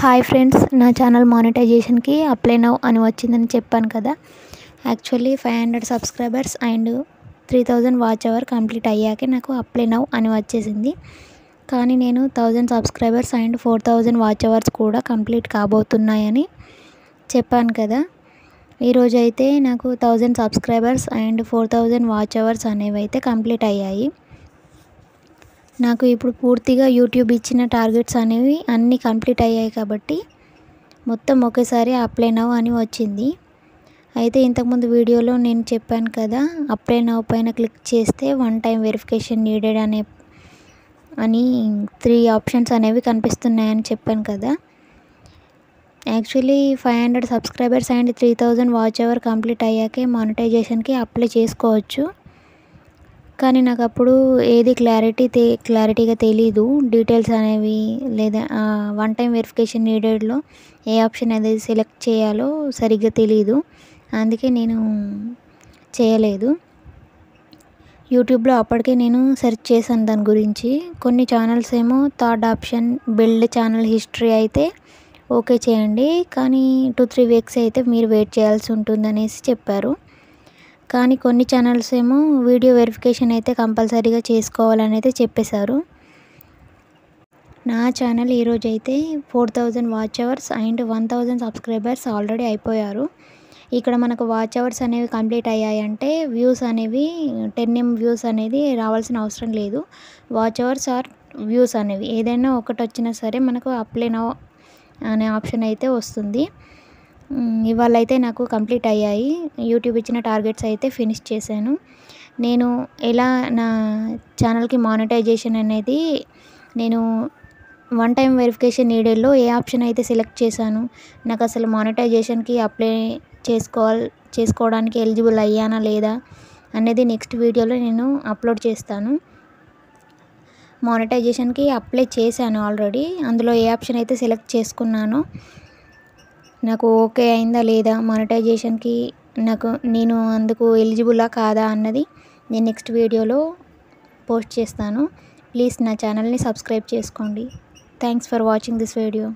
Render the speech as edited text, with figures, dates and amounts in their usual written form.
Hi friends, నా channel మానిటైజేషన్కి apply now అని వచ్చిందని చెప్పాను కదా. Actually 500 subscribers and 3000 watch hour complete అయ్యాకే నాకు అప్లై నౌ అని వచ్చేసింది. కానీ నేను 1000 సబ్స్క్రైబర్స్ అండ్ 4000 వాచ్ అవర్స్ కూడా కంప్లీట్ కాబోతున్నాయని చెప్పాను కదా. ఈరోజు అయితే నాకు 1000 సబ్స్క్రైబర్స్ అండ్ 4000 వాచ్ అవర్స్ అనేవి అయితే కంప్లీట్ అయ్యాయి. నాకు ఇప్పుడు పూర్తిగా యూట్యూబ్ ఇచ్చిన టార్గెట్స్ అనేవి అన్నీ కంప్లీట్ అయ్యాయి కాబట్టి మొత్తం ఒకేసారి అప్లై నౌ అని వచ్చింది. అయితే ఇంతకుముందు వీడియోలో నేను చెప్పాను కదా, అప్లై నౌ పైన క్లిక్ చేస్తే 1 టైం వెరిఫికేషన్ నీడెడ్ అని 3 ఆప్షన్స్ అనేవి కనిపిస్తున్నాయని చెప్పాను కదా. Actually 500 subscribers and 3000 watch hour complete అయ్యాకే మానిటైజేషన్కి అప్లై చేసుకోవచ్చు. కానీ నాకు అప్పుడు ఏది క్లారిటీగా తెలీదు. డీటెయిల్స్ అనేవి లేదా 1 టైం వెరిఫికేషన్ నీడెడ్లో ఏ ఆప్షన్ అనేది సెలెక్ట్ చేయాలో సరిగ్గా తెలీదు. అందుకే నేను చేయలేదు. యూట్యూబ్లో అప్పటికే నేను సెర్చ్ చేశాను దాని గురించి. కొన్ని ఛానల్స్ ఏమో third option build channel history అయితే ఓకే చేయండి, కానీ 2-3 వీక్స్ అయితే మీరు వెయిట్ చేయాల్సి ఉంటుందనేసి చెప్పారు. కానీ కొన్ని ఛానల్స్ ఏమో వీడియో వెరిఫికేషన్ అయితే కంపల్సరీగా చేసుకోవాలని అయితే చెప్పేశారు. నా ఛానల్ ఈరోజు అయితే 4000 watch hours and 1000 subscribers already అయిపోయారు. ఇక్కడ మనకు వాచ్ అవర్స్ అనేవి కంప్లీట్ అయ్యాయంటే వ్యూస్ అనేవి 10M వ్యూస్ అనేది రావాల్సిన అవసరం లేదు. వాచ్ అవర్స్ ఆర్ వ్యూస్ అనేవి ఏదైనా ఒకటి వచ్చినా సరే మనకు అప్లై నౌ అనే ఆప్షన్ అయితే వస్తుంది. ఇవాళ అయితే నాకు కంప్లీట్ అయ్యాయి. యూట్యూబ్ ఇచ్చిన టార్గెట్స్ అయితే ఫినిష్ చేశాను. నేను ఎలా నా ఛానల్కి మానిటైజేషన్ అనేది నేను 1 టైం వెరిఫికేషన్ నీడెడ్లో ఏ ఆప్షన్ అయితే సెలెక్ట్ చేశాను, నాకు అసలు మానిటైజేషన్కి అప్లై చేసుకోవడానికి ఎలిజిబుల్ అయ్యానా లేదా అనేది నెక్స్ట్ వీడియోలో నేను అప్లోడ్ చేస్తాను. మానిటైజేషన్కి అప్లై చేశాను ఆల్రెడీ. అందులో ఏ ఆప్షన్ అయితే సెలెక్ట్ చేసుకున్నానో నాకు ఓకే అయిందా లేదా, మానిటైజేషన్కి నేను అందుకు ఎలిజిబులా కాదా అన్నది నేను నెక్స్ట్ వీడియోలో పోస్ట్ చేస్తాను. ప్లీజ్ నా ఛానల్ని సబ్స్క్రైబ్ చేసుకోండి. Thanks for watching this video.